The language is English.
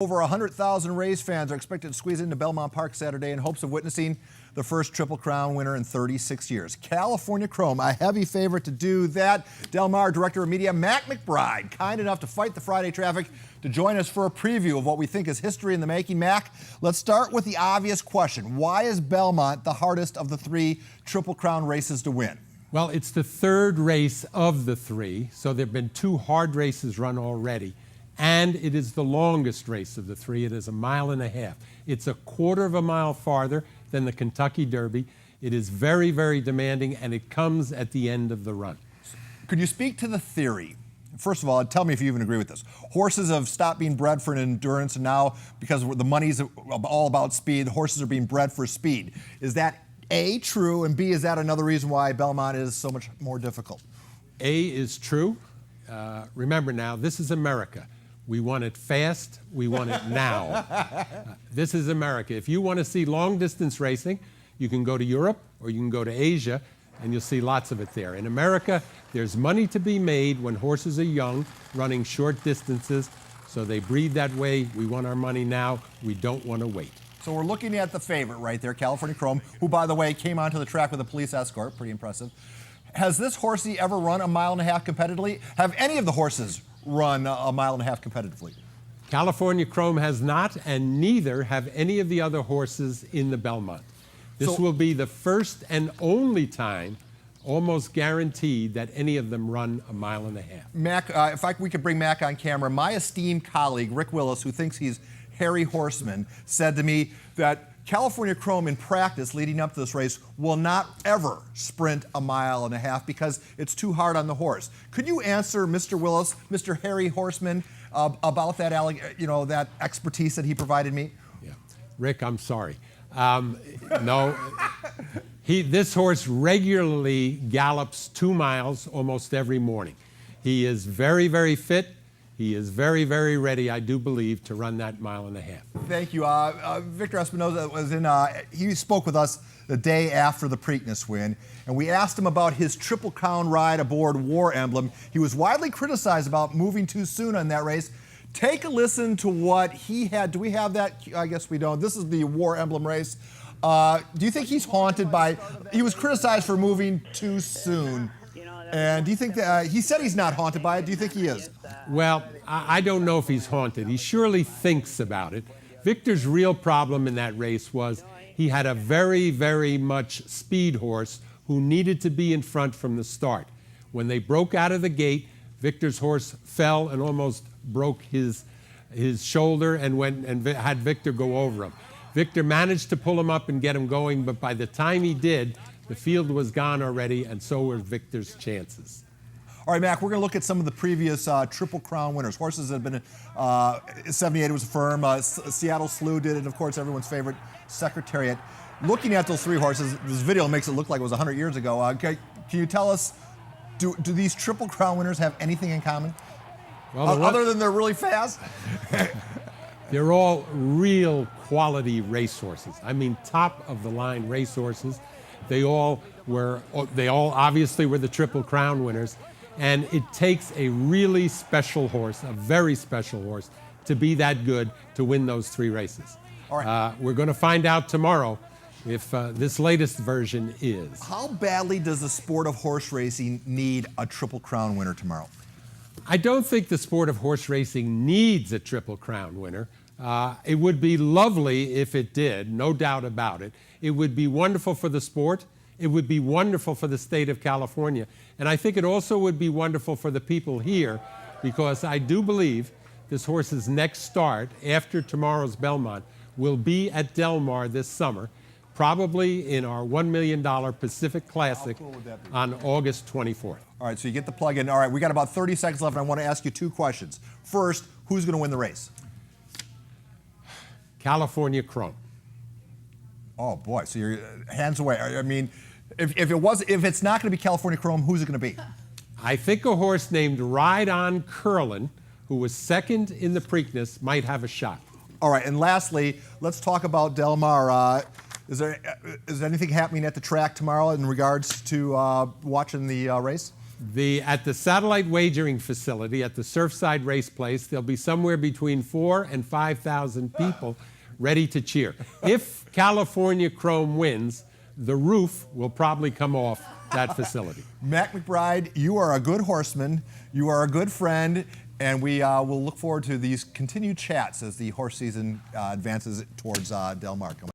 Over 100,000 Rays fans are expected to squeeze into Belmont Park Saturday in hopes of witnessing the first Triple Crown winner in 36 years. California Chrome, a heavy favorite to do that. Del Mar Director of Media, Mcbride, kind enough to fight the Friday traffic to join us for a preview of what we think is history in the making. Mac, let's start with the obvious question. Why is Belmont the hardest of the three Triple Crown races to win? Well, it's the third race of the three, so there have been two hard races run already. And it is the longest race of the three. It is 1.5 miles. It's 1/4 mile farther than the Kentucky Derby. It is very, very demanding, and it comes at the end of the run. Could you speak to the theory? First of all, tell me if you even agree with this. Horses have stopped being bred for an endurance, and now, because the money's all about speed, horses are being bred for speed. Is that A, true, and B, is that another reason why Belmont is so much more difficult? A is true. Remember now, this is America. We want it fast. We want it now. This is America. If you want to see long-distance racing, you can go to Europe or you can go to Asia, and you'll see lots of it there. In America, there's money to be made when horses are young, running short distances, so they breed that way. We want our money now. We don't want to wait. So we're looking at the favorite right there, California Chrome, who, by the way, came onto the track with a police escort. Pretty impressive. Has this horsey ever run 1.5 miles competitively? Have any of the horses run 1.5 miles competitively? California Chrome has not, and neither have any of the other horses in the Belmont. This will be the first and only time, almost guaranteed, that any of them run 1.5 miles. Mac, if we could bring Mac on camera, my esteemed colleague, Rick Willis, who thinks he's Harry Horseman, said to me that California Chrome in practice leading up to this race will not ever sprint 1.5 miles because it's too hard on the horse. Could you answer Mr. Willis, Mr. Harry Horseman, about that, that expertise that he provided me? Yeah. Rick, I'm sorry. No, this horse regularly gallops 2 miles almost every morning. He is very, very fit. He is very, very ready, I do believe, to run that 1.5 miles. Thank you. Victor Espinoza was he spoke with us the day after the Preakness win, and we asked him about his Triple Crown ride aboard War Emblem. He was widely criticized about moving too soon on that race. Take a listen to what he had. Do we have that? I guess we don't. This is the War Emblem race. Do you think he's haunted by, he was criticized for moving too soon. And do you think that, he said he's not haunted by it. Do you think he is? Well, I don't know if he's haunted. He surely thinks about it. Victor's real problem in that race was he had a very, very much speed horse who needed to be in front from the start. When they broke out of the gate, Victor's horse fell and almost broke his shoulder and had Victor go over him. Victor managed to pull him up and get him going, but by the time he did, the field was gone already, and so were Victor's chances. All right, Mac, we're going to look at some of the previous Triple Crown winners. Horses that have been, 78 was a firm, Seattle Slew did it, of course, everyone's favorite, Secretariat. Looking at those three horses, this video makes it look like it was 100 years ago. Can you tell us, do these Triple Crown winners have anything in common? Well, other than they're really fast? They're all real quality racehorses. I mean, top-of-the-line racehorses. They all obviously were the Triple Crown winners, and it takes a really special horse, a very special horse, to be that good to win those three races. All right. We're going to find out tomorrow if this latest version is. How badly does the sport of horse racing need a Triple Crown winner tomorrow? I don't think the sport of horse racing needs a Triple Crown winner. It would be lovely if it did, no doubt about it. It would be wonderful for the sport. It would be wonderful for the state of California. And I think it also would be wonderful for the people here, because I do believe this horse's next start after tomorrow's Belmont will be at Del Mar this summer, probably in our $1 million Pacific Classic on August 24th. All right, so you get the plug in. All right, we got about 30 seconds left, and I want to ask you two questions. First, who's going to win the race? California Chrome. Oh boy, so your hands away. I mean, if it's not going to be California Chrome, who's it going to be? I think a horse named Ride On Curlin, who was second in the Preakness, might have a shot. All right, and lastly, let's talk about Del Mar. Is there anything happening at the track tomorrow in regards to watching the race? At the satellite wagering facility at the Surfside Race Place, there'll be somewhere between 4,000 and 5,000 people ready to cheer. If California Chrome wins, the roof will probably come off that facility. Mac McBride, you are a good horseman, you are a good friend, and we will look forward to these continued chats as the horse season advances towards Del Mar.